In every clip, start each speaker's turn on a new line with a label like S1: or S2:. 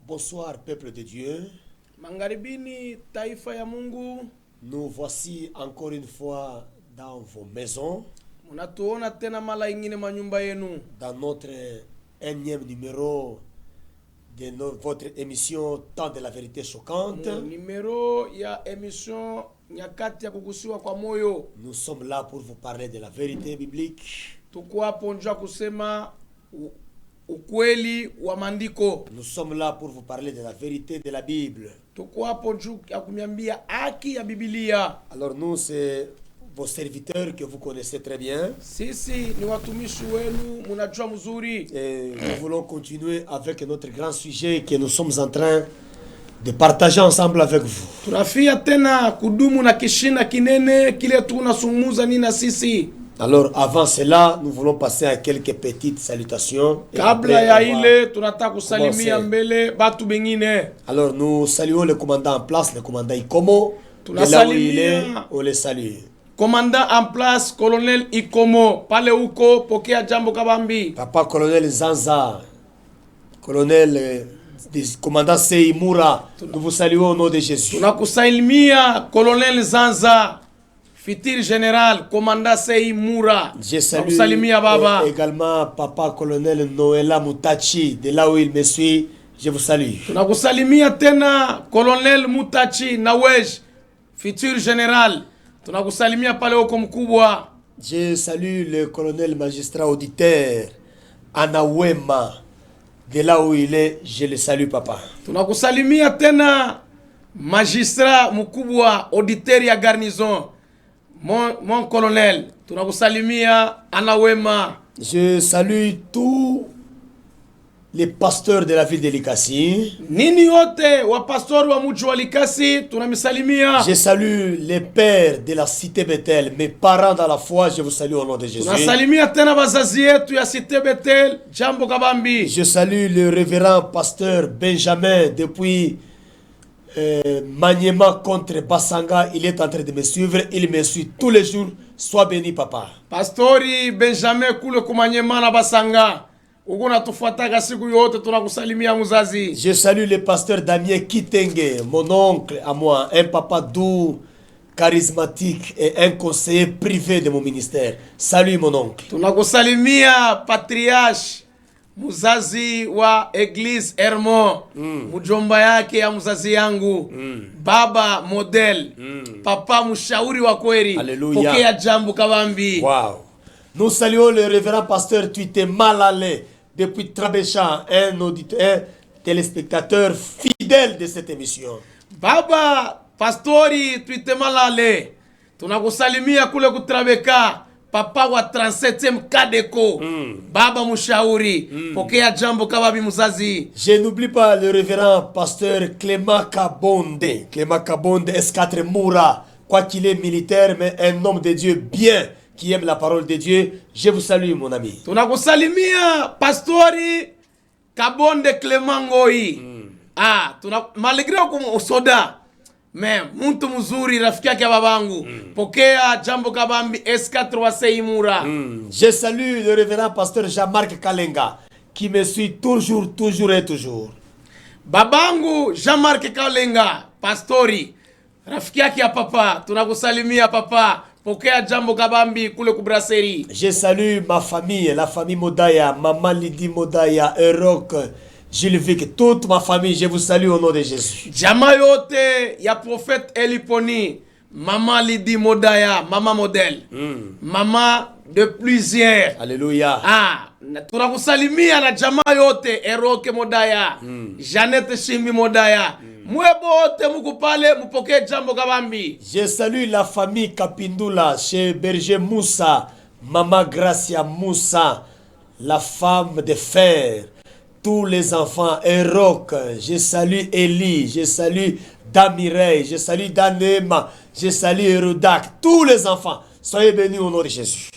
S1: Bonsoir, peuple de Dieu.
S2: Mangaribini taifa ya Mungu.
S1: Nous voici encore une fois dans vos maisons,
S2: Munatuona tena mala ingine manyumba yenu.
S1: dans notre énième numéro de votre émission Temps de la vérité choquante.
S2: Numero ya emission nyakati ya kugusiwa kwa moyo.
S1: Nous sommes là pour vous parler de la vérité biblique.
S2: Tuko hapo njoo kusema ukweli wa maandiko.
S1: Nous sommes là pour vous parler de la vérité de la Bible.
S2: Tuko hapo njoo ya kumiambia haki ya Biblia.
S1: Alors nous, c'est vos serviteurs que vous connaissez très bien.
S2: Sisi ni watumishi wenu, munajua mzuri.
S1: Et nous voulons continuer avec notre grand sujet que nous sommes en train de partager ensemble avec vous.
S2: Tunafia tena kudumu na kishina kinene kile tunasumuza nini na sisi.
S1: Alors avant cela, nous voulons passer à quelques petites salutations. Et
S2: Kabla
S1: après,
S2: ya
S1: on va
S2: ile tunataka kusalimia
S1: commencer.
S2: mbele batu bengine.
S1: Alors nous saluons le commandant en place, le commandant Ikomo. De là où
S2: Tunasalimia.
S1: il est, on le salue.
S2: Commandant en place, colonel Ikomo, pale uko, pokea jambo kabambi.
S1: Papa colonel Zanza, colonel commandant Seimura, nous vous saluons au nom de Jésus.
S2: Tunakusalimia colonel Zanza, fitir général, commandant Seimura.
S1: Je salue
S2: Tunakusalimia baba.
S1: également papa colonel Noela Mutachi, de là où il me suit, je vous salue.
S2: Tunakusalimia tena colonel Mutachi Nawej, fitir général. Tunakusalimia pale uko mkubwa.
S1: Je salue le colonel magistrat auditeur Anawema, de là où il est, je le salue papa.
S2: Tunakusalimia tena magistrat mkubwa auditeur ya garnison. Mon colonel, tunakusalimia Anawema.
S1: Je salue tous les pasteurs de la ville de Likasi.
S2: Nini yote wa pastori wa mji wa Likasi tunamisalimia.
S1: Je salue les pères de la cité Bethel, mes parents dans la foi, je vous salue au nom de Jésus.
S2: Tunasalimia tena bazazi yetu ya Cité Bethel, jambo kabambi.
S1: Je salue le révérend pasteur Benjamin depuis Maniema contre Basanga. Il est en train de me suivre, il me suit tous les jours. Sois béni papa.
S2: Pastori Benjamin kule kumanyema na Basanga. Uko natufuataka siku yote tunakusalimia mzazi.
S1: Je salue le pasteur Damien Kitenge, mon oncle à moi, un papa doux, charismatique et un conseiller privé de mon ministère. Salut mon oncle.
S2: Tunakusalimia patriarche mzazi wa Eglise Hermon, mjomba yake ya mzazi yangu, baba model, papa mshauri wa kweli.
S1: Alléluia.
S2: Pokea jambo kabambi.
S1: Wow. Nous saluons le révérend pasteur Tuité Malale depuis Trabéchan, un auditeur, un téléspectateur fidèle de cette émission.
S2: Baba pastori tuitemalale, tunakusalimia kule kutrabeka, papa wa 37e Kadeko, baba mshauri, pokea jambo kabambi mzazi.
S1: Je n'oublie pas le révérend pasteur Clément Kabonde. Clément Kabonde, S4 Moura, quoi qu'il est militaire, mais un homme de Dieu bien, qui aime la parole de Dieu. Je vous salue mon ami.
S2: Tunakusalimia pastori Kabonde Clemangoi. Malgré uko soda, mais mtu mzuri rafiki yake babangu. Pokea jambo kabambi S4 wa Seimura.
S1: Je salue le révérend pasteur Jean-Marc Kalenga, qui me suit toujours et toujours.
S2: Babangu Jean-Marc Kalenga, pastori rafiki yake ya papa. Tunakusalimia papa. Pokea jambo kabambi kule kubraseri.
S1: Je salue ma famille, la famille Modaya, maman Lydie Modaya, Erok, Gilles Vic, toute ma famille, je vous salue au nom de Jésus.
S2: Jamaa yote ya prophète Eliponi, maman Lydie Modaya, maman modèle, maman de plusieurs.
S1: Alléluia.
S2: Tunakusalimia na jamaa yote Eroke Modaya, Jeannette Shimbi Modaya. Mwebo wote muko pale mupokee jambo kabambi.
S1: Je salue la famille Kapindula chez Berger Moussa, maman Gracia Moussa, la femme de fer, tous les enfants, Erok, je salue Eli, je salue Damirei, je salue Danema, je salue Erodak, tous les enfants. Soyez bénis au nom de Jésus.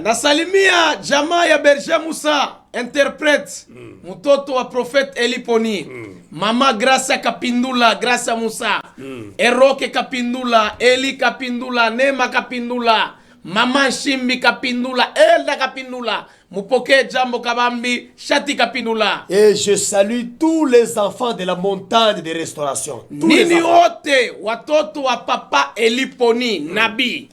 S2: Nasalimia jamaa ya Berger Musa, interprète, mtoto wa prophète Eliponi, mama Gracia Kapindula, Gracia Musa, Eroke Kapindula, Eli Kapindula, Nema Kapindula, Mama Shimbi Kapindula, Elda Kapindula, mupoke jambo kabambi, shati Kapindula.
S1: Et je salue tous les enfants de la montagne de restauration. Tous les
S2: Nini
S1: enfants.
S2: wote watoto wa papa Eliponi, nabi,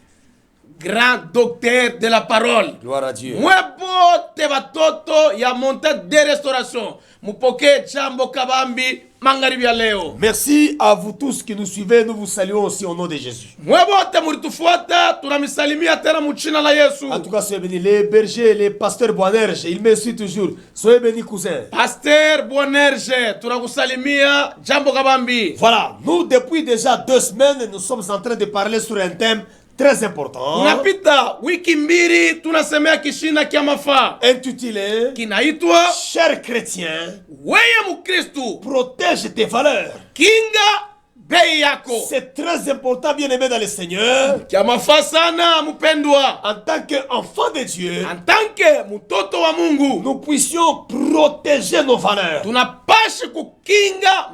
S2: grand docteur de la parole.
S1: Gloire à Dieu.
S2: Mwebote watoto ya montagne de restauration, mupoke jambo kabambi, mangaribi ya leo.
S1: Merci à vous tous qui nous suivez. Nous vous saluons aussi au nom de Jésus.
S2: Mwebote mulitufuata, tunamisalimia tena mchina la Yesu.
S1: En tout cas, soyez bénis. Les bergers, les pasteurs Boanerge, ils me suivent toujours. Soyez bénis, cousins.
S2: Pasteur Boanerge, tunakusalimia jambo kabambi.
S1: Voilà, nous, depuis déjà 2 semaines, nous sommes en train de parler sur un thème très important.
S2: Tunapita wiki mbili tunasemea kishina kia mafaa
S1: Intitulé
S2: kinaitwa
S1: Chers chrétiens,
S2: weye mukristu
S1: protège tes valeurs.
S2: kinga bei yako.
S1: C'est très important, bien aimé dans le Seigneur.
S2: Kia mafaa sana mpendwa,
S1: En tant qu'enfant de Dieu,
S2: antanke mtoto wa Mungu
S1: nous puissions protéger nos valeurs.
S2: tunapashi kukinga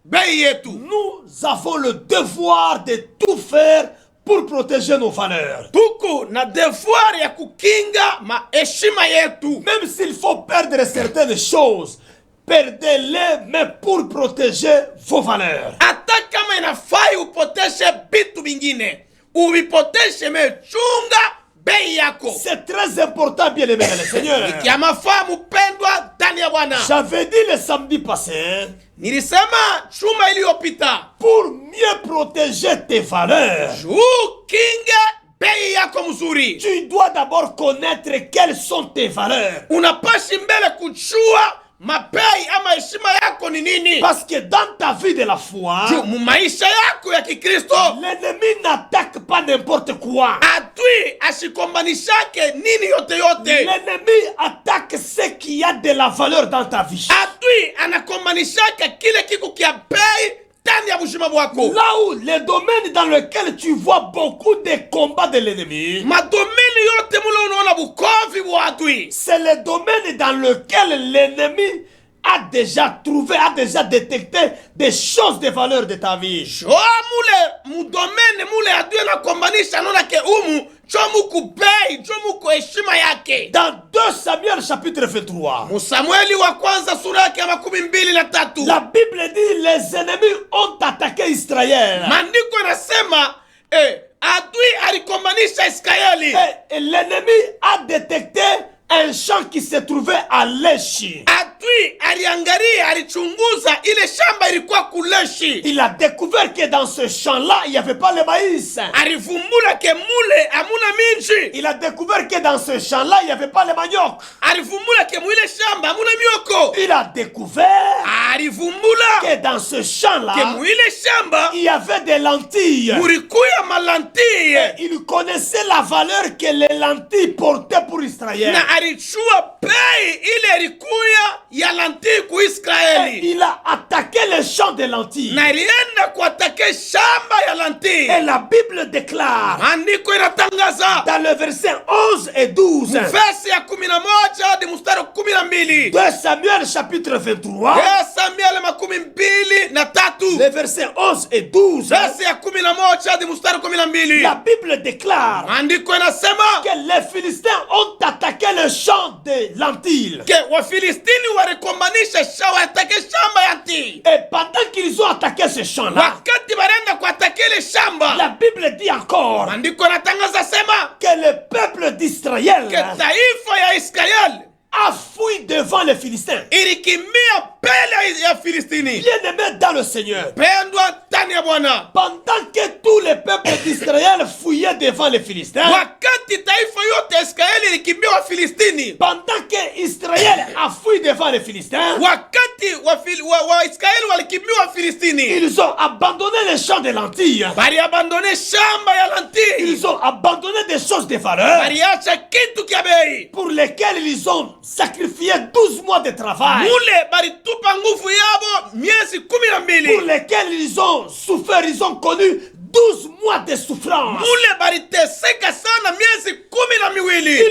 S2: bei yetu.
S1: Nous avons le devoir de tout faire pour protéger nos valeurs.
S2: Tuko na devoir ya kukinga heshima yetu.
S1: Même s'il faut perdre certaines choses, perdez-les, mais pour protéger vos valeurs.
S2: Hata kama inafai upoteshe bitu bingine, uvipoteshe mechunga bei yako.
S1: C'est très important, bien aimé dans le Seigneur.
S2: Kia mafaa mpendwa ndani ya Bwana.
S1: J'avais dit le samedi passé,
S2: Nilisema chuma iliyopita,
S1: pour mieux protéger tes valeurs,
S2: kinga bei yako mzuri.
S1: tu dois d'abord connaître quelles sont tes valeurs.
S2: Unapashi mbele kuchua mapei ama heshima yako ni nini.
S1: Parce que dans ta vie de la foi,
S2: Mu maisha yako ya Kikristo,
S1: l'ennemi n'attaque pas n'importe quoi.
S2: adui asikombanishake nini yote yote.
S1: L'ennemi attaque ce qui a de la valeur dans ta vie.
S2: Adui anakombanishaka kile kiku kia bei ndani ya bushima bwako.
S1: Là où les domaines dans lesquels tu vois beaucoup de combats de l'ennemi,
S2: Madomeni yote mule unaona bukovi bwa adui.
S1: c'est le domaine dans lequel l'ennemi a déjà trouvé, a déjà détecté des choses de valeur de ta vie.
S2: Mudomene mule adui anakombanisha nona ke chomuku bei, chomuku heshima yake.
S1: Dans 2 Samuel chapitre 23,
S2: Musamueli wa kwanza sura yake ya 23.
S1: la Bible dit les ennemis ont attaqué Israël.
S2: Maandiko yanasema adui alikombanisha Israeli.
S1: Et l'ennemi a détecté un champ qui se trouvait à Leshi.
S2: Adui aliangalia, alichunguza ile shamba ilikuwa kuleshi.
S1: Il a découvert que dans ce champ-là, il n'y avait pas le maïs.
S2: Alivumbula ke mule amuna minji.
S1: Il a découvert que dans ce champ-là, il n'y avait pas le manioc.
S2: Alivumbula ke mwile shamba amuna mioko.
S1: Il a découvert
S2: Alivumbula
S1: que dans ce champ-là,
S2: ke mwile shamba
S1: il y avait des lentilles.
S2: murikuya malantille.
S1: Il connaissait la valeur que les lentilles portaient pour Israël.
S2: Na alichua pei ile ilikuya ya lantille ku Israeli.
S1: Il a attaqué le champ des lentilles.
S2: Na ilienda kuatake shamba ya lantille.
S1: Et la Bible déclare
S2: Maandiko inatangaza
S1: dans le verset 11 et 12,
S2: verse ya 11 hadi mstari 12.
S1: 2 Samuel chapitre 23,
S2: Samuel 23,
S1: les versets 11 et 12,
S2: verse ya 11 hadi mstari 12.
S1: la Bible déclare
S2: Maandiko inasema
S1: que les Philistins ont attaqué le champ des lentilles.
S2: ke Wafilistini walikombanisha watake shamba ya nti.
S1: Et pendant qu'ils ont attaqué ce champ-là,
S2: Wakati barenda kuatake ile shamba,
S1: la Bible dit encore
S2: maandiko inatangaza sema
S1: que le peuple d'Israël
S2: ke taifa ya Israeli
S1: a fui devant les Philistins.
S2: ilikimbia mbele ya Filistini.
S1: Bien-aimés dans le Seigneur,
S2: Pendwa ndani ya Bwana,
S1: pendant que tout le peuple d'Israël fouillait devant les Philistins,
S2: wakati taifa yote ya Israeli ilikimbia wa Filistini,
S1: pendant que Israël a fui devant les Philistins,
S2: wakati wa Israeli walikimbia wa Filistini,
S1: ils ont abandonné les champs de lentilles.
S2: bali abandone shamba ya lantille,
S1: Ils ont abandonné des choses de valeur
S2: baliacha kitu kia bei,
S1: pour lesquelles ils ont sacrifié 12 mois de travail,
S2: mule balitupa nguvu yabo miezi
S1: pour
S2: 12,
S1: lesquelles ils ont souffert, ils ont connu 12 mois de souffrance.
S2: mule baliteseka sana miezi 12.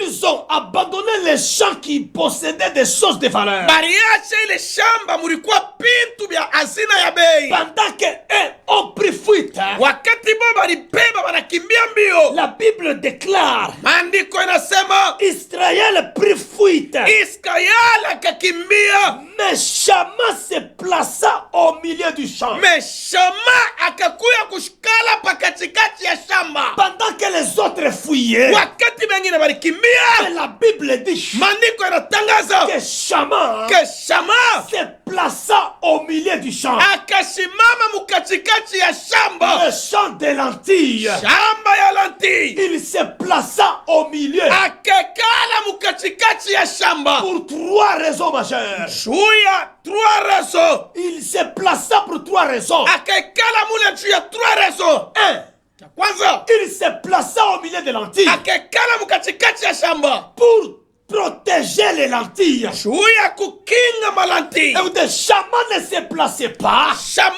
S1: Ils ont abandonné les champs qui possédaient des choses de valeur.
S2: Baliacha ile shamba mulikuwa pintu bya hazina ya bei.
S1: Pendant qu'eux ont pris fuite,
S2: Wakati bo balibeba banakimbia mbio,
S1: la Bible déclare
S2: maandiko inasema
S1: Israël prit fuite,
S2: Israeli akakimbia,
S1: mais Shama se plaça au milieu du champ.
S2: Meshama akakuya kushikala pakatikati ya shamba.
S1: Pendant que les autres fuyaient,
S2: Wakati bengine balikimbia,
S1: la Bible dit
S2: maandiko yanatangaza
S1: que Shama
S2: ke Shama
S1: se plaça au milieu du champ.
S2: akasimama mukatikati ya shamba,
S1: Le champ des lentilles.
S2: shamba ya lanti,
S1: Il se plaça au milieu
S2: akekala mukatikati ya shamba
S1: pour 3 raisons majeures.
S2: juya 3 raisons.
S1: Il se plaça pour 3 raisons.
S2: Akekala mule juya 3 raisons.
S1: 1.
S2: Ya kwanza,
S1: Il se plaça au milieu des lentilles
S2: akekala mukatikati ya shamba
S1: pour protéger les lentilles.
S2: juya kukinga malanti.
S1: Et de Shama ne se plaçait pas
S2: Shama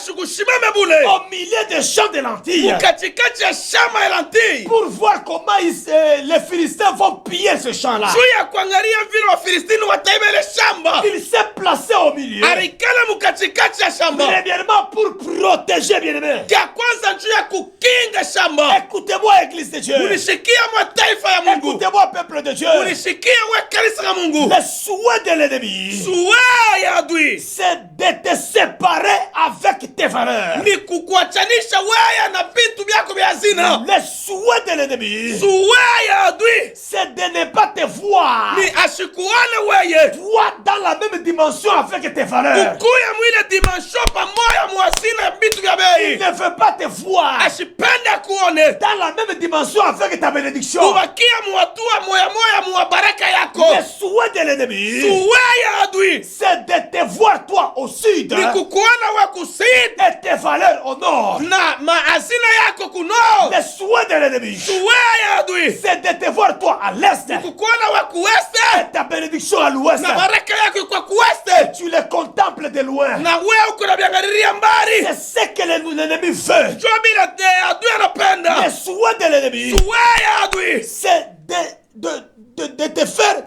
S2: shukushimame bule
S1: au milieu des champs de lentilles
S2: mukatikati ya shamba ya lanti,
S1: pour voir comment les Philistins vont piller ce champ-là.
S2: juya kuangalia vile Wafilistini wataiba ile shamba.
S1: Il s'est placé au milieu.
S2: Alikala mukatikati ya shamba
S1: Premièrement pour protéger, bien-aimé.
S2: ya kwanza juya kukinga shamba.
S1: Écoutez-moi, Église de Dieu.
S2: Unisikia mwa taifa ya Mungu,
S1: Écoutez-moi, peuple de Dieu.
S2: unisikia mwa kanisa la Mungu.
S1: Le souhait de l'ennemi,
S2: Suwa ya adui
S1: c'est de te séparer avec tes valeurs.
S2: ni kukuachanisha wewe na vitu vyako vya hazina.
S1: Le souhait de l'ennemi,
S2: Suwa ya adui
S1: c'est de ne pas te voir
S2: ni ashikuane wewe
S1: toi dans la même dimension avec tes valeurs.
S2: ukuya mwile dimension pamoja mwazina ya vitu vya
S1: Il
S2: bei.
S1: ne veut pas te voir
S2: Ashipende akuone
S1: dans la même dimension avec ta bénédiction.
S2: ubakia muatua moya moya muwa baraka yako.
S1: Le souhait de l'ennemi,
S2: Suwa ya adui
S1: c'est de te voir toi au sud
S2: ni kukuona we kusini
S1: et tes valeurs au nord.
S2: na mahazina yako kuno.
S1: Le souhait de l'ennemi,
S2: Suwa ya adui
S1: c'est de te voir toi à l'est
S2: kukuona we kuweste
S1: et ta bénédiction à l'ouest.
S2: na baraka yako kwa kuweste,
S1: Tu les contemples de loin.
S2: na wewe uko na biangaliria mbali.
S1: C'est ce que l'ennemi veut.
S2: Jua bila de adui anapenda.
S1: Le souhait de l'ennemi,
S2: Suwa ya adui
S1: c'est de te faire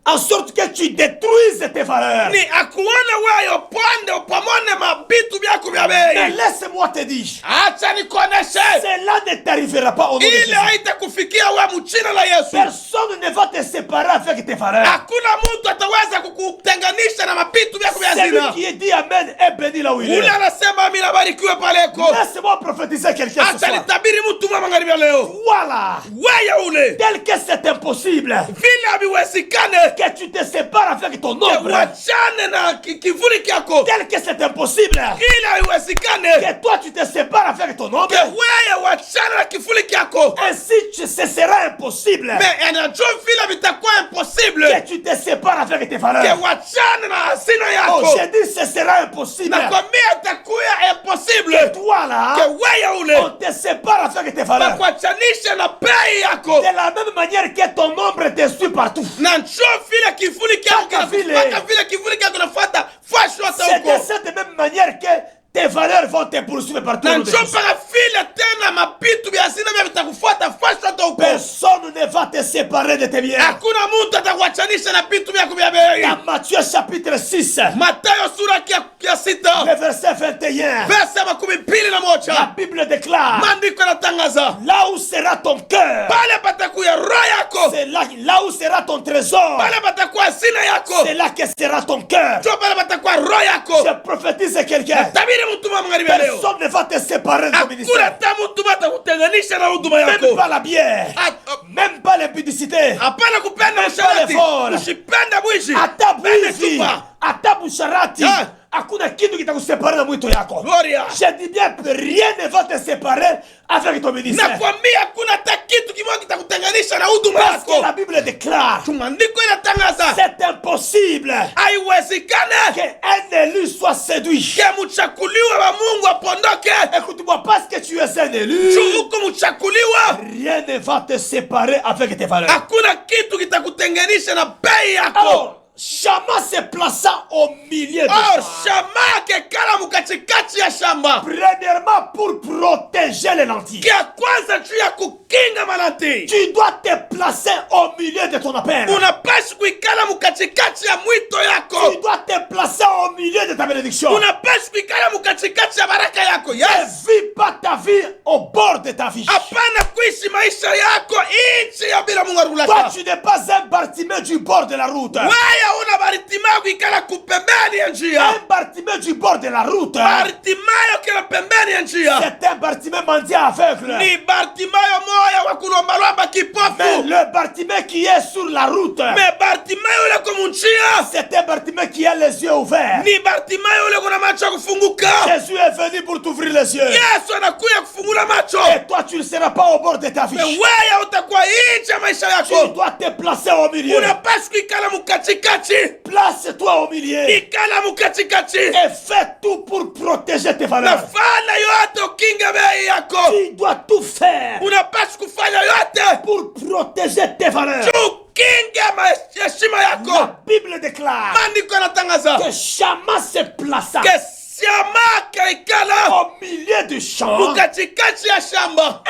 S1: en sorte que tu détruises tes valeurs.
S2: ni akuone wewe upande upamone mabitu byako vya
S1: Mais
S2: bei.
S1: laisse-moi te dire,
S2: Acha nikuoneshe,
S1: cela ne t'arrivera pas au nom de
S2: ile
S1: Jésus.
S2: haitakufikia wewe mchina la Yesu.
S1: Personne ne va te séparer avec tes valeurs.
S2: Hakuna mtu ataweza kukutenganisha na mabitu byako vya
S1: Celui
S2: hazina.
S1: qui est dit Amen est béni là où il est.
S2: Ule anasema mimi nabarikiwe paleko.
S1: Laisse-moi prophétiser quelqu'un ce
S2: Acha
S1: soir.
S2: nitabiri mtu mwema magharibi ya leo.
S1: Voilà.
S2: Wewe ule
S1: Tel que c'est impossible
S2: vile haviwezekane
S1: que tu te sépares avec ton ombre.
S2: wachane na kivuli kyako,
S1: Tel que c'est impossible
S2: ile haiwezekane
S1: que toi tu te sépares avec ton ombre.
S2: wewe wachane na kivuli kyako.
S1: Ainsi ce sera impossible
S2: Mais anajua vile vitakuwa impossible
S1: que tu te sépares avec tes
S2: ke
S1: valeurs.
S2: wachane na hazina
S1: Oh,
S2: yako.
S1: j'ai dit ce sera impossible
S2: Nakwambia itakuwa impossible
S1: que toi là,
S2: ke wewe ule
S1: on te sépare avec tes valeurs.
S2: bakuachanishe na bei yako,
S1: De la même manière que ton ombre te suit partout.
S2: na njoo vile kivuli kyako
S1: Kaka vile.
S2: kinakufuata, vile kivuli kyako kinafuata fashu hata
S1: C'est de
S2: huko,
S1: cette même manière que tes valeurs vont te poursuivre partout.
S2: na
S1: au nom de
S2: njoo
S1: Jésus.
S2: mpaka vile tena mabitu vya hazina vya vitakufuata fashu hata huko.
S1: Personne ne va te séparer de tes biens.
S2: Hakuna mtu atakuachanisha na vitu vyako vya bei.
S1: Dans Matthieu chapitre 6,
S2: Mathayo sura ya 6
S1: le verset 21,
S2: verse ya 21,
S1: la Bible déclare,
S2: maandiko yanatangaza
S1: là où sera ton cœur,
S2: pale patakuya roho yako,
S1: c'est là où sera ton trésor,
S2: pale patakuwa hazina yako,
S1: c'est là que sera ton cœur.
S2: njoo pale patakuwa roho yako.
S1: Je prophétise à quelqu'un,
S2: Tabiri mtu wa magharibi ya leo,
S1: personne ne va te séparer de ton
S2: hakuna
S1: ministère.
S2: hata mtu atakutenganisha na huduma
S1: Même
S2: yako.
S1: pas la bière, même pas les publicités,
S2: Hapana kupenda
S1: Même
S2: usharati,
S1: pas l'effort.
S2: usipende mwishi,
S1: hata
S2: pende
S1: bwizi,
S2: chupa.
S1: hata busharati.
S2: Ah.
S1: Hakuna kitu kitakuseparer na mwito yako.
S2: Gloria.
S1: Je dis bien que rien ne va te séparer avec ton ministère.
S2: Nakwambia hakuna hata kitu kimoja kitakutenganisha na huduma
S1: Parce que
S2: yako.
S1: la Bible déclare,
S2: Maandiko inatangaza
S1: c'est impossible
S2: haiwezekane
S1: qu'un élu soit séduit.
S2: ke mchakuliwa wa Mungu apondoke.
S1: Écoute-moi, parce que tu es un élu,
S2: Huko mchakuliwa,
S1: rien ne va te séparer avec tes valeurs.
S2: hakuna kitu kitakutenganisha na bei yako.
S1: Alors, Shama se plaça au milieu de
S2: or
S1: ça.
S2: Shama akekala mukatikati ya shamba.
S1: Premièrement, pour protéger les lentilles.
S2: Kia kwanza juu ya kukinga malantii.
S1: Tu dois te placer au milieu de ton appel.
S2: Unapaswa kuikala mukatikati ya mwito
S1: Tu
S2: yako.
S1: dois te placer au milieu de ta bénédiction.
S2: Unapaswa kuikala mukatikati ya baraka yako.
S1: Ne
S2: Yes.
S1: vis pas ta vie au bord de ta vie.
S2: Hapana kuishi maisha yako nchi ya bila Mungu
S1: Toi,
S2: arulaka.
S1: tu n'es pas un Bartimée du bord de la route.
S2: Wewe una Bartimayo kuikala kupembeni ya njia.
S1: Un Bartimée du bord de la route.
S2: Bartimayo kila pembeni ya njia.
S1: C'est un Bartimée mendiant aveugle.
S2: Ni Bartimayo moya wa kulombalomba
S1: Mais
S2: kipofu.
S1: le Bartimée qui est sur la route,
S2: Me Bartimayo ule kumunjia.
S1: c'est un Bartimée qui a les yeux ouverts.
S2: Ni Bartimayo ule kuna macho ya kufunguka.
S1: Jésus est venu pour t'ouvrir les yeux.
S2: Yesu anakuja kufungula macho.
S1: Et toi, tu ne seras pas au bord de ta vie.
S2: Me wewe utakuwa nje ya maisha
S1: Tu
S2: yako.
S1: dois te placer au milieu.
S2: Unapaswa kuikala mukatikati.
S1: Place-toi au milieu.
S2: Ikala mukatikati.
S1: Et fais tout pour protéger tes valeurs.
S2: Nafanya yote ukinga bei yako.
S1: Tu dois tout faire
S2: Unapaswa kufanya yote
S1: pour protéger tes valeurs.
S2: ukinga heshima
S1: La
S2: yako.
S1: Bible déclare
S2: Maandiko yanatangaza
S1: que Shama se plaça
S2: ke Shama kaikala
S1: au milieu du champ
S2: mukatikati ya shamba.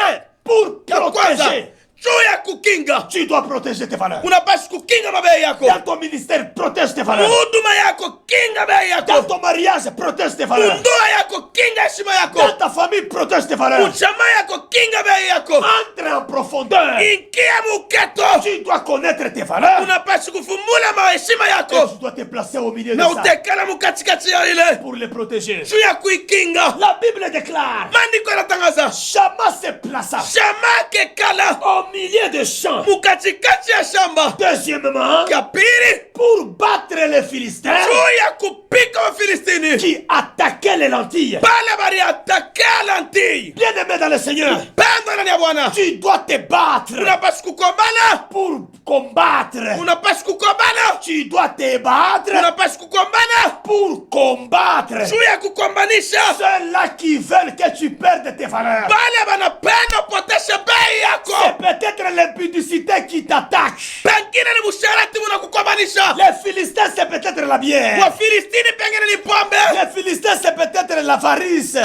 S1: pour
S2: Ya kwanza
S1: protéger.
S2: juu ya kukinga.
S1: Tu dois protéger tes valeurs.
S2: Unapaswa kukinga mabei yako.
S1: Dans ton ministère, protège tes valeurs.
S2: Huduma yako kinga bei
S1: Dans
S2: yako.
S1: ton mariage, protège tes valeurs.
S2: Ndoa yako kinga heshima
S1: Dans
S2: yako.
S1: ta famille, protège tes valeurs.
S2: Uchama yako kinga bei yako.
S1: Entre en profondeur.
S2: Ingia muketo.
S1: Tu dois connaître tes valeurs.
S2: Unapaswa kufumula maheshima
S1: Et
S2: yako
S1: tu dois te placer au milieu de
S2: na
S1: ça
S2: utekala mukatikati ya ile
S1: pour les protéger.
S2: juu ya kuikinga.
S1: La Bible déclare
S2: Maandiko yanatangaza
S1: Shama se plaça
S2: Shama kekala
S1: au milieu des champs.
S2: mukatikati ya shamba.
S1: Deuxièmement,
S2: Ya pili
S1: pour battre les Philistins
S2: juu ya kupika Wafilistini
S1: qui attaquaient les lentilles.
S2: pale baliatakia lantii.
S1: Bien-aimé dans le Seigneur,
S2: Pendo ndani ya Bwana,
S1: tu dois te battre
S2: unapaswa kukombana,
S1: pour combattre.
S2: unapaswa kukombana,
S1: Tu dois te battre
S2: unapaswa kukombana
S1: pour combattre
S2: juu ya kukombanisha
S1: ceux-là qui veulent que tu perdes tes valeurs.
S2: pale banapenda upoteshe bei
S1: C'est
S2: yako.
S1: peut-être l'impudicité qui t'attaque.
S2: Pengine ni busharati unakukombanisha.
S1: Les Philistins, c'est peut-être la bière.
S2: Wafilistini pengine ni pombe.
S1: Les Philistins, c'est peut-être l'avarice.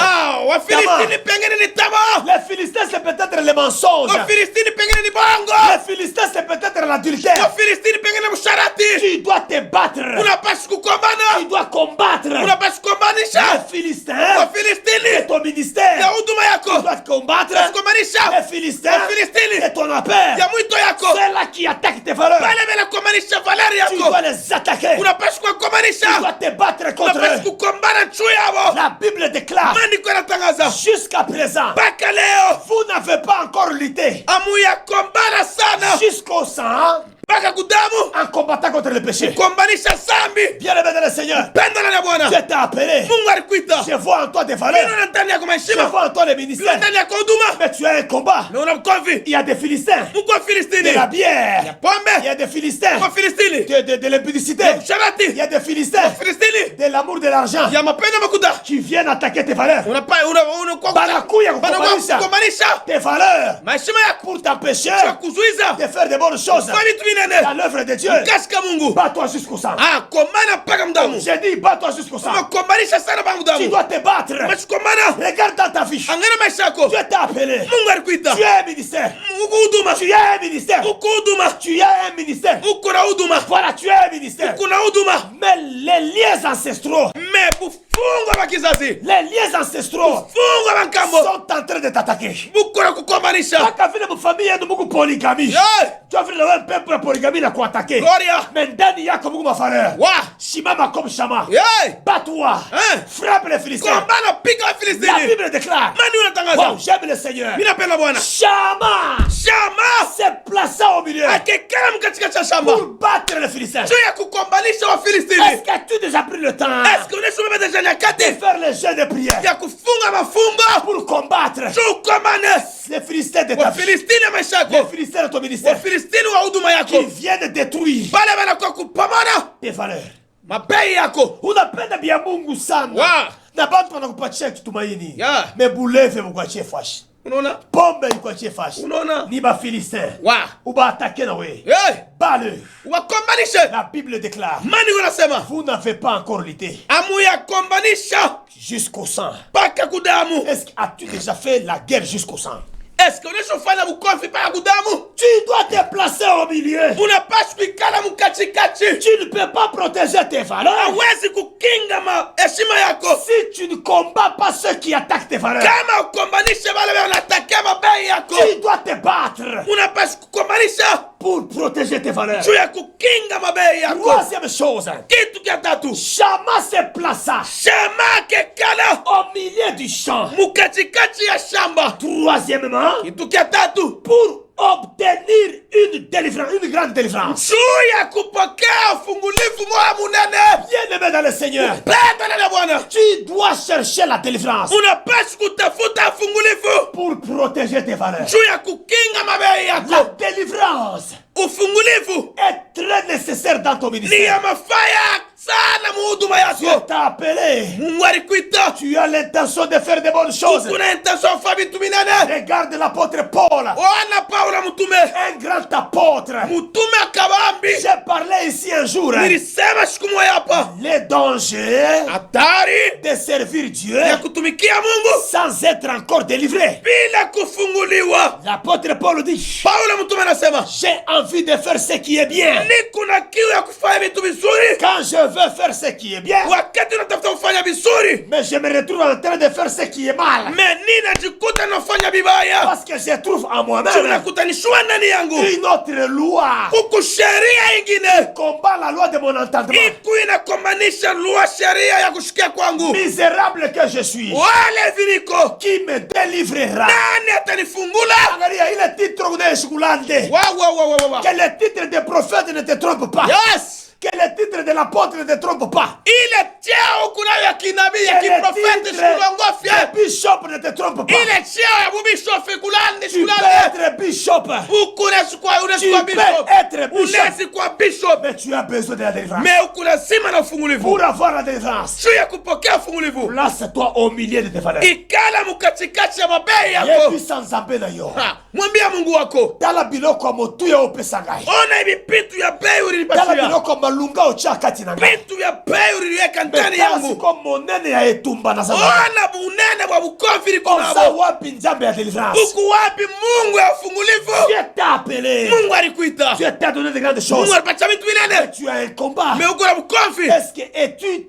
S2: Wafilistini pengine ni tamaa.
S1: Les Philistins, c'est peut-être les mensonges.
S2: Wafilistini pengine ni bongo.
S1: Les Philistins, c'est peut-être l'adultère.
S2: Wafilistini pengine busharati.
S1: Tu dois te battre.
S2: Unapaswa kukombana,
S1: Tu dois combattre.
S2: unapaswa kukombanisha
S1: Les Philistins,
S2: Wafilistini
S1: c'est ton ministère.
S2: ya huduma
S1: Tu
S2: yako.
S1: dois te combattre.
S2: Kukombanisha
S1: Les Philistins,
S2: Wafilistini
S1: c'est ton appel.
S2: ya mwito yako.
S1: Ceux-là qui attaquent tes valeurs,
S2: Pale bela kukombanisha valeri
S1: tu
S2: yako.
S1: dois les attaquer.
S2: Unapaswa
S1: Tu
S2: kukombanisha,
S1: dois te battre contre
S2: unapaswa
S1: eux.
S2: kukombana juu yabo.
S1: La Bible déclare,
S2: Maandiko yanatangaza
S1: jusqu'à présent,
S2: mpaka leo
S1: vous n'avez pas encore lutté
S2: amuyakombana sana
S1: jusqu'au sang
S2: mpaka kudamu
S1: en combattant contre le péché.
S2: kombanisha sambi.
S1: Bien-aimé dans le Seigneur,
S2: Pendo ndani ya Bwana,
S1: Dieu t'a appelé.
S2: Mungu alikuita.
S1: Je vois en toi des
S2: Mimi
S1: valeurs.
S2: naona ndani yako
S1: Je
S2: maheshima,
S1: vois en toi les
S2: mimi
S1: ministères.
S2: ndani yako huduma,
S1: Mais tu as un combat.
S2: na una mkovi.
S1: Il y a des Philistins,
S2: Mungu wa Filistini,
S1: de la
S2: ya
S1: bière.
S2: pombe,
S1: Il y a des Philistins,
S2: kwa Filistini,
S1: de l'impudicité.
S2: ya msharati,
S1: Il y a des Philistins,
S2: Filistini,
S1: de l'amour de l'argent
S2: ya mapendo makuta.
S1: qui viennent attaquer tes valeurs. Banakuya kukombanisha
S2: kukombanisha
S1: tes valeurs
S2: maheshima yako,
S1: pour t'empêcher
S2: kwa kuzuiza
S1: de faire de bonnes choses
S2: kwa vitu
S1: dans
S2: vinene
S1: l'œuvre de Dieu.
S2: katika Mungu.
S1: Bats-toi jusqu'au sang.
S2: Kombana mpaka mdamu.
S1: J'ai dit, bats-toi jusqu'au sang.
S2: Kombanisha sana mpaka
S1: Tu
S2: mdamu.
S1: dois te battre.
S2: Kombana,
S1: Regarde dans ta vie.
S2: angalia maisha yako.
S1: Dieu t'a appelé.
S2: Mungu alikuita.
S1: Tu as un ministère.
S2: Uko huduma.
S1: Tu as un ministère.
S2: Uko huduma.
S1: Tu as un ministère.
S2: Uko na huduma.
S1: Voilà, tu as un ministère.
S2: Uko na huduma.
S1: Mais les liens ancestraux,
S2: Me bufungwa ba kizazi.
S1: les liens ancestraux
S2: Fungwa ba nkambo.
S1: sont en train de t'attaquer.
S2: Buko na kukombanisha.
S1: Mpaka vile mfamilia yenu Mungu polygamie.
S2: Hey!
S1: Tu as vu le peuple ya polygamie na kuattaquer.
S2: Gloria.
S1: Mais ndani yako Mungu mafareur.
S2: Wa.
S1: Shimama comme Shama.
S2: Hey!
S1: Bats-toi.
S2: Hein?
S1: Frappe les Philistins.
S2: Kombana pika
S1: La
S2: Filistini.
S1: Bible déclare.
S2: Mani
S1: Oh,
S2: unatangaza.
S1: j'aime le Seigneur.
S2: Mimi napenda Bwana.
S1: Shama
S2: Shama
S1: s'est placé au milieu
S2: akekala mkatikati ya shamba.
S1: pour battre les Philistins.
S2: Juu ya kukombanisha wa
S1: Est-ce
S2: Filistini.
S1: que tu as déjà pris le temps
S2: Est-ce que unasoma deja
S1: de
S2: nyakati
S1: faire les jeux de prière
S2: ya kufunga mafungo
S1: pour combattre
S2: juu komane
S1: les Philistins de ta vie,
S2: Wafilistini ya maisha
S1: les
S2: yako,
S1: Philistins de ton ministère
S2: Wafilistini wa huduma
S1: qui
S2: yako,
S1: viennent détruire
S2: pale wanakuwa kupamana
S1: tes valeurs.
S2: mabei yako.
S1: Unapenda vya Mungu sana
S2: Wa.
S1: na bantu wanakupatia kitumaini,
S2: Yeah.
S1: mais buleve mukuachie fashi.
S2: Unaona?
S1: Pombe ilikuwa chefashi.
S2: Unaona?
S1: Ni ba Philistin.
S2: Wa.
S1: Uba attaquer na we.
S2: Hey!
S1: Bale.
S2: Wakombanishe.
S1: La Bible déclare.
S2: Mani unasema?
S1: Vous n'avez pas encore lutté.
S2: Amuya kombanisha.
S1: Jusqu'au sang.
S2: Paka kudamu.
S1: Est-ce que as-tu déjà fait la guerre jusqu'au sang?
S2: Est-ce que unashofanya bukofi paka kudamu?
S1: Tu dois te placer au milieu.
S2: Unapaswa kuikala mkatikati.
S1: Tu ne peux pas protéger tes valeurs.
S2: Hawezi kukinga heshima yako.
S1: Si tu ne combats pas ceux qui attaquent tes valeurs.
S2: Kama ukombanishe wale wanataka mabaya yako.
S1: Tu dois te battre.
S2: Unapaswa kukombanisha
S1: pour protéger tes valeurs.
S2: juu ya kukinga mabaya yako.
S1: Troisième chose.
S2: Kitu kia tatu.
S1: Shama se plaça.
S2: Shama kekala
S1: au milieu du champ.
S2: Mukatikati ya shamba.
S1: Troisièmement.
S2: Kitu kia tatu.
S1: Pour obtenir une délivrance, une grande délivrance.
S2: Juu ya kupokea ufungulivu moya munene.
S1: Bien-aimé dans le Seigneur.
S2: Penda na Bwana.
S1: Tu dois chercher la délivrance.
S2: Unapaswa kutafuta ufungulivu
S1: pour protéger tes valeurs.
S2: Juu ya kukinga mabaya yako.
S1: La délivrance
S2: ufungulivu
S1: est très nécessaire dans ton
S2: ni
S1: ministère.
S2: ya mafaya sana muhuduma
S1: Dieu
S2: yako.
S1: t'a appelé.
S2: Mungu alikuita.
S1: Tu as l'intention de faire de bonnes choses.
S2: Kuna intention ya kufanya vitu vinene.
S1: Regarde l'apôtre Paul.
S2: Ona Paulo mtume.
S1: Un grand apôtre.
S2: Mtume akabambi.
S1: J'ai parlé ici un jour.
S2: Nilisema siku moja hapa.
S1: Les dangers
S2: hatari
S1: de servir Dieu
S2: ya kutumikia Mungu
S1: sans être encore délivré.
S2: bila kufunguliwa.
S1: L'apôtre Paul dit,
S2: Paulo mtume anasema,
S1: j'ai envie de faire ce qui est bien.
S2: niko na kiu ya kufanya vitu vizuri.
S1: Quand je veux faire ce qui est bien,
S2: wakati unatafuta kufanya vizuri,
S1: mais je me retrouve en train de faire ce qui est mal.
S2: mais ninajikuta nafanya vibaya.
S1: Parce que je trouve en moi-même
S2: tunakutanishwa ndani yangu
S1: une autre loi
S2: huku sheria ingine
S1: combat la loi de mon entendement.
S2: iku inakombanisha lua sheria ya kushikia kwangu.
S1: Misérable que je suis,
S2: wale viniko
S1: qui me délivrera?
S2: nani atanifungula?
S1: Angalia ile titre unayeshikulande.
S2: Wa.
S1: Que le titre de prophète ne te trompe pas.
S2: Yes.
S1: Que le titre de l'apôtre ne te trompe pas.
S2: ile cheo kunayo ya kinabii ya
S1: Que le
S2: kiprofeti
S1: titre
S2: shikulongofya.
S1: de bishop ne te trompe pas.
S2: ile cheo ya bubishofi kulandi
S1: Tu peux
S2: shikulande.
S1: être bishop,
S2: huku unaweza
S1: tu
S2: kuwa
S1: peux
S2: bishop.
S1: être bishop,
S2: unaweza kuwa bishop.
S1: mais tu as besoin de la délivrance.
S2: mais huku lazima na ufungulivu.
S1: Pour avoir la délivrance,
S2: juu ya kupokea ufungulivu,
S1: place-toi au milieu de tes valeurs.
S2: ikala mukatikati ya mabaya
S1: Et
S2: yako.
S1: puis sans zapper yo.
S2: Ha, mwambia Mungu wako,
S1: Tala biloko motuya opesangai.
S2: ona hivi vitu vya bei
S1: Tala
S2: ulinipatia,
S1: biloko malunga ocha kati na ngai.
S2: vitu vya bei uliniweka ndani
S1: Tala
S2: yangu.
S1: siko monene ya etumba na sana.
S2: Ona bunene bwa bukofi liko
S1: Oza
S2: nabo.
S1: wapi njambe ya délivrance?
S2: Huku wapi Mungu ya ufungulivu?
S1: Dieu t'a appelé.
S2: Mungu alikuita.
S1: Dieu t'a donné de grandes
S2: Mungu
S1: choses.
S2: alipatia vitu
S1: Mais
S2: vinene.
S1: tu as un combat.
S2: Mais huku na bukofi.
S1: Est-ce que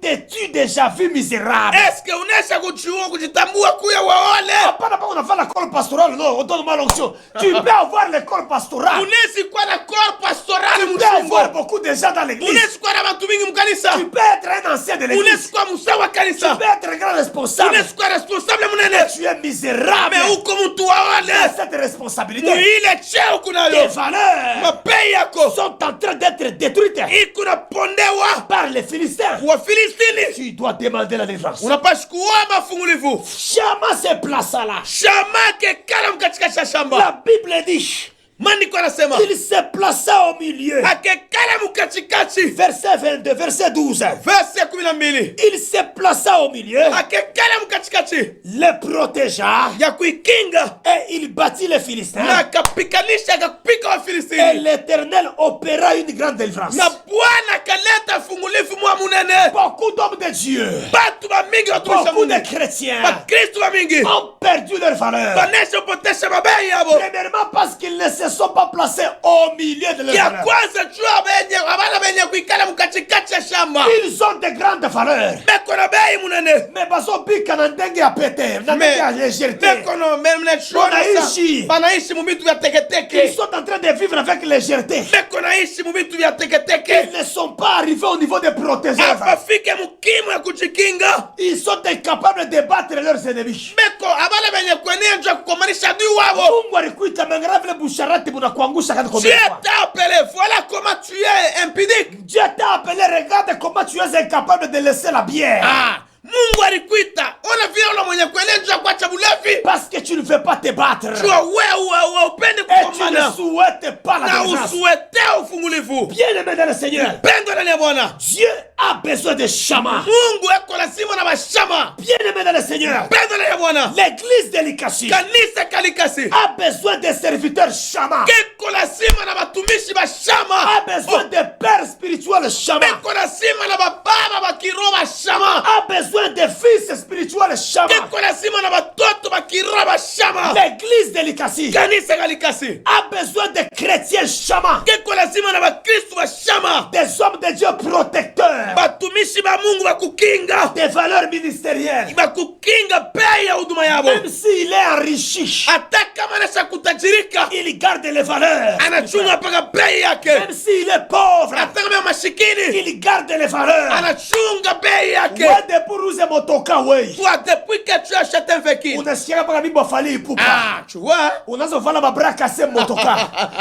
S1: t'es-tu déjà vu misérable?
S2: Eske unesha kujiua kujitambua kuya waone?
S1: Hapana pa unafanya l'école pastorale, non, on donne mal onction. Tu peux avoir l'école pastorale.
S2: Unesi kuwa na corps pastoral
S1: Tu peux avoir
S2: mchungo.
S1: beaucoup de gens dans l'église.
S2: Unesi kuwa na watu mingi mkanisa.
S1: Tu peux être un ancien de
S2: Unesi
S1: l'église.
S2: kuwa msa wa
S1: Tu
S2: kanisa.
S1: peux être un grand responsable.
S2: Unesi kuwa responsable
S1: Mais
S2: munene.
S1: tu es misérable.
S2: Mais huko mtu
S1: Et
S2: waone.
S1: cette responsabilité,
S2: Ile cheo
S1: tes
S2: kunayo.
S1: valeurs
S2: Mapei yako.
S1: sont en train d'être détruites
S2: Iko napondewa.
S1: par les Philistins.
S2: Wafilistini.
S1: Tu dois demander la délivrance.
S2: Unapaswa kuomba fungulivu.
S1: Shama se plaça là.
S2: Shamake kala mkatikati ya shamba.
S1: La Bible dit,
S2: Maandiko yanasema
S1: il se plaça au milieu.
S2: akekala mkatikati.
S1: Verset 22, verset 12.
S2: Verse 12.
S1: Il se plaça au milieu,
S2: akekala mkatikati
S1: le protégea
S2: ya kuikinga
S1: et il battit les Philistins.
S2: na akapikanisha akapika
S1: Et
S2: Wafilistini.
S1: l'Éternel opéra une grande délivrance.
S2: Na Bwana akaleta fungulivu mwa munene.
S1: Beaucoup d'hommes de Dieu,
S2: Batu ba mingi watumisha
S1: beaucoup de
S2: Mungu.
S1: chrétiens
S2: Bakristo ba mingi
S1: ont perdu leur valeur.
S2: banesha potesha mabaya yabo.
S1: Premièrement parce qu'ils ne se sont pas placés au milieu de leur
S2: Ya
S1: valeur.
S2: kwanza jua benye abana benye kuikala mkatikati ya shamba.
S1: Ils ont de grandes valeurs.
S2: Beko na bei munene.
S1: Mais bazobika na ndenge ya pete, na ndenge ya légèreté.
S2: Beko no mene shona
S1: Wanaishi.
S2: sa. Banaishi mu vitu vya
S1: Ils
S2: teketeke.
S1: sont en train de vivre avec légèreté.
S2: Beko naishi mu vitu vya teketeke.
S1: Ils ne sont pas arrivés au niveau de protéger leurs valeurs.
S2: Afafike mukimu ya kujikinga.
S1: Ils sont incapables de battre leurs ennemis.
S2: Beko abana benye kuenea njua kukomanisha adui wabo.
S1: Mungu alikuita mangara vile busharati bunakuangusha katika
S2: Dieu
S1: komea.
S2: t'a appelé, voilà comment tu es impudique.
S1: Dieu t'a appelé, regarde comment tu es incapable de laisser la bière.
S2: Ah, Mungu alikuita. Ona vile ule mwenye kueleza kuacha bulevi.
S1: Parce que tu ne veux pas te battre.
S2: Jua wewe upende
S1: Et tu ne
S2: kupambana.
S1: souhaites pas la
S2: Na
S1: délivrance.
S2: usuete ufungulivu.
S1: Bien-aimé dans le Seigneur,
S2: Pendo ndani ya Bwana.
S1: Dieu a besoin de chama.
S2: Mungu eko lazima na bashama.
S1: Bien-aimé dans le Seigneur,
S2: Pendo ndani ya Bwana.
S1: l'église de Likasi
S2: Kanisa kalikasi.
S1: a besoin de serviteurs chama.
S2: Keko lazima na batumishi bashama.
S1: A besoin de pères spirituels chama.
S2: Keko lazima na bababa bakiroho bashama.
S1: A besoin de fils spirituels chama.
S2: Keko lazima na batoto bakiroho bashama.
S1: L'église de Likasi
S2: Kanisa kalikasi.
S1: a besoin de chrétiens chama.
S2: Keko lazima na bakristo bashama.
S1: Des hommes de Dieu protecteurs.
S2: Batumishi ba Mungu bakukinga.
S1: Des valeurs ministérielles.
S2: Bakukinga bei ya huduma yabo.
S1: Même s'il est enrichi,
S2: Hata kama anasha kutajirika,
S1: il garde les valeurs.
S2: anachunga mpaka bei yake.
S1: Même s'il est pauvre,
S2: Hata kama mashikini,
S1: il garde les valeurs.
S2: anachunga bei yake.
S1: Wende puruze motoka wei.
S2: Toi depuis que tu achètes un véhicule.
S1: Unasikia mpaka bibi wafali ipupa.
S2: Ah, tu vois?
S1: Unaanza kufanya mabra kase motoka.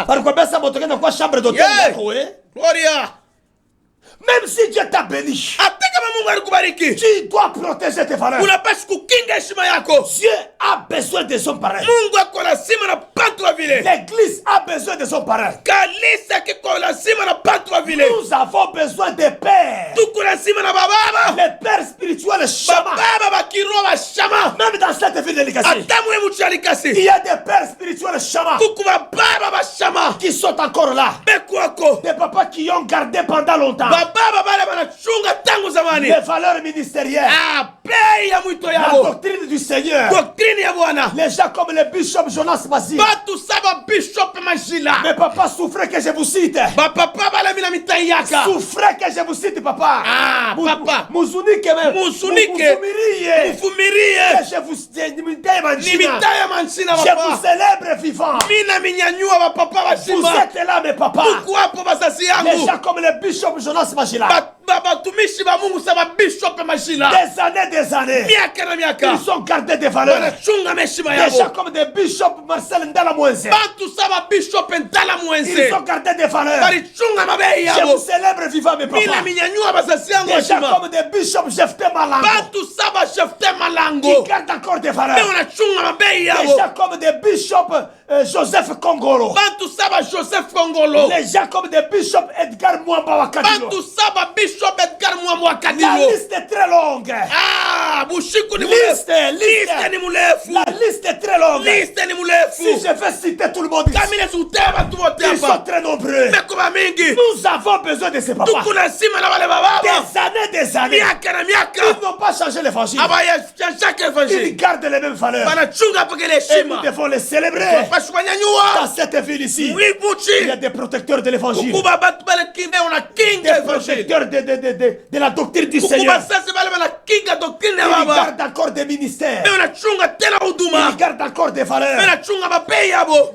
S1: Balikwambia sa motoka inakuwa chambre d'hôtel
S2: Yeah.
S1: yako we.
S2: Gloria.
S1: Même si Dieu t'a béni,
S2: Hata kama Mungu alikubariki,
S1: tu dois protéger tes valeurs.
S2: unapaswa kukinga heshima yako.
S1: Dieu a besoin de hommes pareils.
S2: Mungu ako lazima na bantu wa vile.
S1: L'église a besoin de hommes pareils.
S2: Kanisa kiko lazima na bantu wa vile.
S1: Nous avons besoin de pères.
S2: Tuko lazima na bababa.
S1: Les pères spirituels chama.
S2: Bababa bakiroho bashama.
S1: Même dans cette ville de Likasi,
S2: Hata mwe
S1: il
S2: muchalikasi.
S1: y a des pères spirituels chama
S2: Kuku bababa bashama.
S1: qui sont encore là.
S2: Beku wako.
S1: Des papas qui ont gardé pendant longtemps
S2: Bababa bale banachunga tangu zamani.
S1: les valeurs ministérielles.
S2: Ah, bei ya mwito
S1: La
S2: yabo.
S1: doctrine du Seigneur.
S2: Doctrine ya Bwana.
S1: Les gens comme le bishop Jonas Basile.
S2: Batu saba bishop Majila.
S1: Mais papa souffrait que je vous cite.
S2: Bapapa bala mina mitayaka.
S1: Souffrait que je vous cite, papa.
S2: Ah, papa.
S1: Muzunike même.
S2: Muzunike.
S1: Muzumirie.
S2: Mufumirie.
S1: Que je vous nimitaye
S2: Ni
S1: manchina.
S2: mitaya manchina
S1: Je vous
S2: papa.
S1: célèbre vivant.
S2: Mina minyanyua bapapa
S1: Vous
S2: bashima.
S1: êtes là, mes papas.
S2: Tuku hapo basasi
S1: Les
S2: yangu.
S1: gens comme le bishop Jonas Magila.
S2: Batumishi ba Mungu saba bishop Majila.
S1: Des années.
S2: Miaka na miaka.
S1: Ils ont gardé des valeurs.
S2: Wanachunga meshima
S1: Des gens
S2: yabo.
S1: comme des bishops Marcel Ndala Mwenze.
S2: Batu saba bishop Ndala
S1: Ils
S2: Mwenze.
S1: ont gardé des valeurs.
S2: Balichunga mabei
S1: Je vous
S2: yabo.
S1: célèbre vivant, mes
S2: Mina
S1: papas.
S2: minyanyua basasi yangu
S1: Des gens
S2: washima.
S1: comme des bishops Jephthé Malango.
S2: Batu saba chefte
S1: Qui
S2: malango.
S1: gardent encore des
S2: Me
S1: valeurs.
S2: wanachunga mabei
S1: Des
S2: yabo.
S1: gens comme des bishops Joseph Kongolo.
S2: Batu saba Joseph Kongolo.
S1: Les gens comme des bishops Edgar Mwamba Wakadilo.
S2: Batu saba Bishop Edgar Mwamwa
S1: La
S2: Kadilo.
S1: liste est très longue.
S2: Ah, bushiku ni
S1: Liste,
S2: murefu. Liste ni murefu.
S1: La liste est très longue.
S2: Liste ni
S1: Si
S2: murefu.
S1: je vais citer tout le monde ici,
S2: Kamile suteba batu wote
S1: ils sont
S2: hapa.
S1: très nombreux.
S2: Meko ba mingi.
S1: Nous avons besoin de ces papas.
S2: Tuko na sima na wale bababa.
S1: Des années.
S2: Miaka na miaka.
S1: Ils n'ont pas changé l'évangile.
S2: Abaya chaque
S1: Ils
S2: évangile.
S1: gardent les mêmes valeurs.
S2: Banachunga pake
S1: Et
S2: heshima.
S1: nous devons les célébrer.
S2: Tunapaswa kunyanyua.
S1: Dans cette ville ici,
S2: Mwi
S1: il y a
S2: muchi.
S1: des protecteurs de l'évangile.
S2: Kukuba batu bale kimbe una kinga
S1: Des
S2: évangile.
S1: protecteurs de la doctrine du
S2: Kukuba
S1: Seigneur.
S2: sasa bale bana kinga doctrine ya
S1: Ils
S2: baba.
S1: gardent encore des ministères.
S2: Me unachunga tena
S1: Ils
S2: huduma.
S1: gardent encore des
S2: Me
S1: valeurs.
S2: unachunga mabei yabo.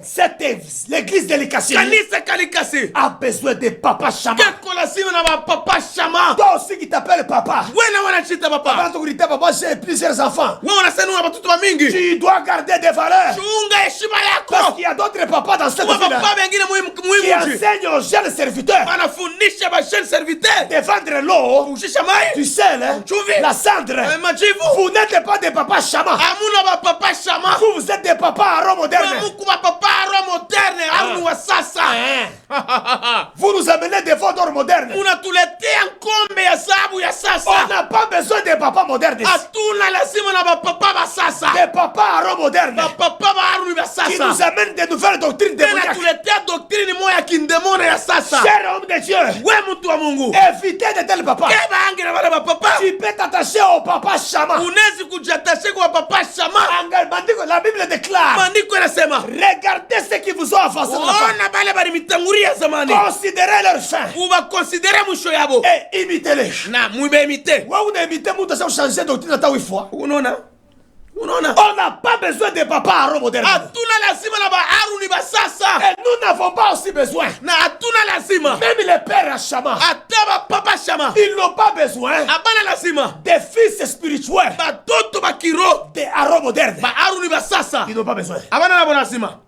S1: L'église de l'Ikasi
S2: Kanisa kalikasi.
S1: a besoin de papa chama.
S2: Keko lazima na bapapa shama.
S1: Toi aussi qui t'appelles papa.
S2: Wena wanachita papa.
S1: Avant de vous dire, papa, j'ai plusieurs enfants.
S2: Wewe unasema una watoto wa mingi.
S1: Tu dois garder des valeurs.
S2: Chunga heshima
S1: Parce
S2: yako.
S1: qu'il y a d'autres papas dans cette
S2: Kwa
S1: ville
S2: papa wengine
S1: qui
S2: muhimu.
S1: enseignent aux jeunes serviteurs
S2: Wanafundisha basheni serviteur.
S1: de vendre l'eau,
S2: Ushisha mai.
S1: du sel,
S2: Chumvi.
S1: la cendre.
S2: Majivu.
S1: Vous n'êtes pas des papas chama.
S2: Amuna bapapa shama.
S1: Vous êtes des papas à Rome moderne.
S2: Muku bapapa aro moderne. Aru wa sasa.
S1: Vous nous amenez des veaux d'or modernes.
S2: Unatuletea kombe ya sababu ya
S1: On
S2: sasa.
S1: n'a pas besoin des papas modernes.
S2: Hatuna lazima na bapapa ba sasa.
S1: Des papas à Rome moderne
S2: Bapapa ba aru ba
S1: qui nous
S2: sasa.
S1: amènent des nouvelles doctrines
S2: Tena
S1: démoniaques.
S2: tuletea doctrine moya kindemone ya sasa.
S1: Cher homme de Dieu,
S2: We mtu wa Mungu.
S1: évitez de tels papas.
S2: Keba angi na wale bapapa.
S1: Tu peux t'attacher au papa chama.
S2: Unezi kujiatashe kwa papa shama.
S1: La Bible déclare,
S2: Maandiko yanasema,
S1: regardez ceux qui vous ont avancé de la fin.
S2: ona bale balimitangulia zamani.
S1: Considérez leur fin
S2: Ubakonsidere mwisho yabo.
S1: et imitez-les.
S2: Na muibe imite.
S1: Ouais, on a imité, on a changé de doctrine à ta fois.
S2: Unaona? Unaona?
S1: On n'a pas besoin de papa à Rome moderne.
S2: Hatuna lazima na baaru ni basasa.
S1: Et nous n'avons pas aussi besoin.
S2: Na hatuna lazima.
S1: Même les pères à Chama,
S2: Hata papa shama.
S1: ils n'ont pas besoin
S2: Abana lazima.
S1: des fils spirituels
S2: Batoto bakiro.
S1: de Rome moderne.
S2: Baaru ni basasa.
S1: Ils n'ont pas besoin.
S2: Abana nabo lazima.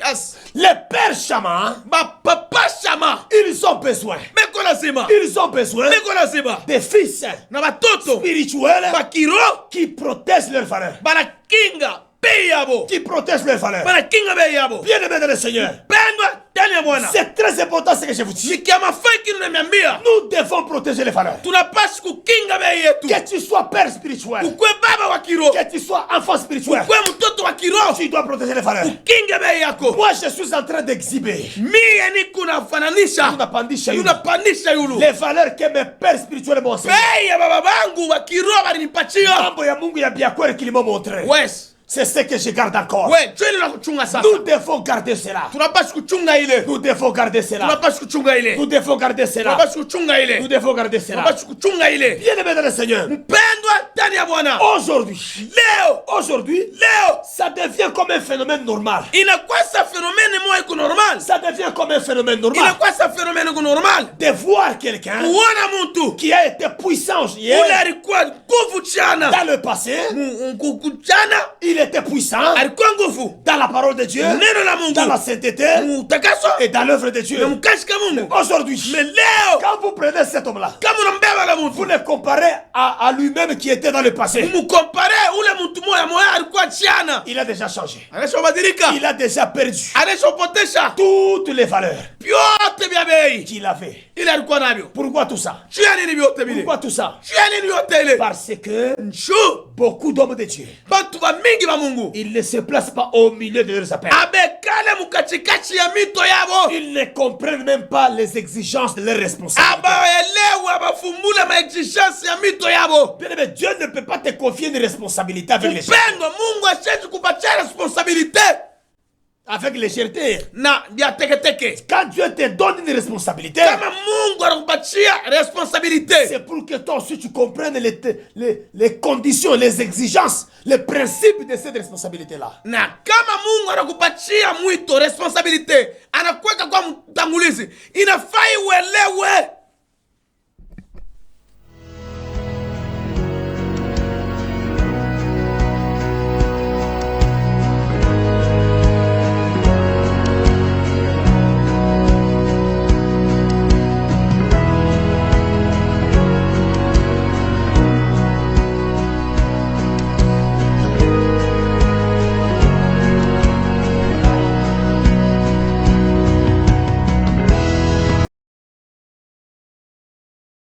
S2: Yes.
S1: Les pères chamans,
S2: Ba papa chama.
S1: ils ont besoin.
S2: Meko lazima.
S1: Ils ont besoin
S2: Meko lazima.
S1: des fils
S2: Na batoto.
S1: spirituels
S2: Ba kiro.
S1: qui protègent leurs valeurs.
S2: Bana kinga. Bei yabo.
S1: Qui protègent leurs valeurs.
S2: Bana kinga bei yabo.
S1: Bien-aimés dans le Seigneur,
S2: Pendwa ndani ya Bwana.
S1: c'est très important ce que je vous dis.
S2: Nikiama faki unaniambia.
S1: Nous devons protéger les valeurs.
S2: Tunapaswa kukinga bei yetu.
S1: Que tu sois père spirituel,
S2: Ukwe baba wa kiroho.
S1: que tu sois enfant spirituel,
S2: Ukwe mtoto wa kiroho.
S1: tu dois protéger les valeurs.
S2: Kinga bei yako.
S1: Moi, je suis en train d'exhiber.
S2: Mie niko nafananisha.
S1: Tunapandisha yule.
S2: Tunapandisha yulu.
S1: Les valeurs que mes pères spirituels m'ont enseignées.
S2: Bei ya baba bangu wa kiroho balinipatia.
S1: Mambo ya Mungu ya biakweli qu'il m'a montré.
S2: Wes.
S1: C'est ce que je garde encore.
S2: We, jweni la kuchunga sasa.
S1: Nous devons garder cela.
S2: Tunapaswa kuchunga ile.
S1: Nous devons garder cela.
S2: Tunapaswa kuchunga ile.
S1: Nous devons garder cela.
S2: Tunapaswa kuchunga ile.
S1: Nous devons garder cela.
S2: Tunapaswa kuchunga ile.
S1: Bien-aimés dans le Seigneur,
S2: Mpendwa ndani ya Bwana.
S1: aujourd'hui, ça devient comme un phénomène normal.
S2: Inakuwa sa fenomene moja iko normal.
S1: Ça devient comme un phénomène normal
S2: Inakuwa sa fenomene iko normal.
S1: de voir quelqu'un
S2: Kuona mtu
S1: qui a été puissant
S2: ule
S1: hier
S2: alikuwa nguvu chana.
S1: dans le passé.
S2: Kuchana
S1: Il était puissant
S2: alikuwa nguvu.
S1: dans la parole de Dieu,
S2: Neno la Mungu.
S1: dans la sainteté
S2: Mutakaso
S1: et dans l'œuvre de Dieu.
S2: na mkashika Mungu.
S1: Aujourd'hui,
S2: Mais leo
S1: quand vous prenez cet homme-là,
S2: kama unambeba la
S1: vous
S2: mtu
S1: le comparez à lui-même qui était dans le passé.
S2: mkompare ule mtu moya alikuwa chana.
S1: Il a déjà changé.
S2: Anashobadilika.
S1: Il a déjà perdu
S2: Anashopotesha
S1: toutes les valeurs
S2: vyote vya bei
S1: qu'il avait.
S2: ile alikuwa navyo.
S1: Pourquoi tout ça?
S2: Juu ya nini vyote vile?
S1: Pourquoi tout ça?
S2: Juu ya nini vyote ile?
S1: Parce que
S2: Nshu
S1: beaucoup d'hommes de Dieu,
S2: batu ba mingi ba Mungu
S1: ils ne se placent pas au milieu de leurs appels.
S2: abekale mukachikachi ya mito yabo.
S1: Ils ne comprennent même pas les exigences de leurs responsabilités.
S2: Abaelewa bafumbula ma exigence ya mito yabo.
S1: Bien-aimé, Dieu ne peut pas te confier une responsabilité avec les gens.
S2: Mpendwa, Mungu ashezi kupatia responsabilité
S1: Avec légèreté.
S2: na ya teketeke.
S1: Quand Dieu te donne une responsabilité,
S2: Kama Mungu anakupatia responsabilité,
S1: c'est pour que toi aussi tu comprennes les conditions, les exigences, les principes de cette responsabilité-là.
S2: na kama Mungu anakupatia mwito responsabilité, anakuweka kwa mtangulizi, inafai uelewe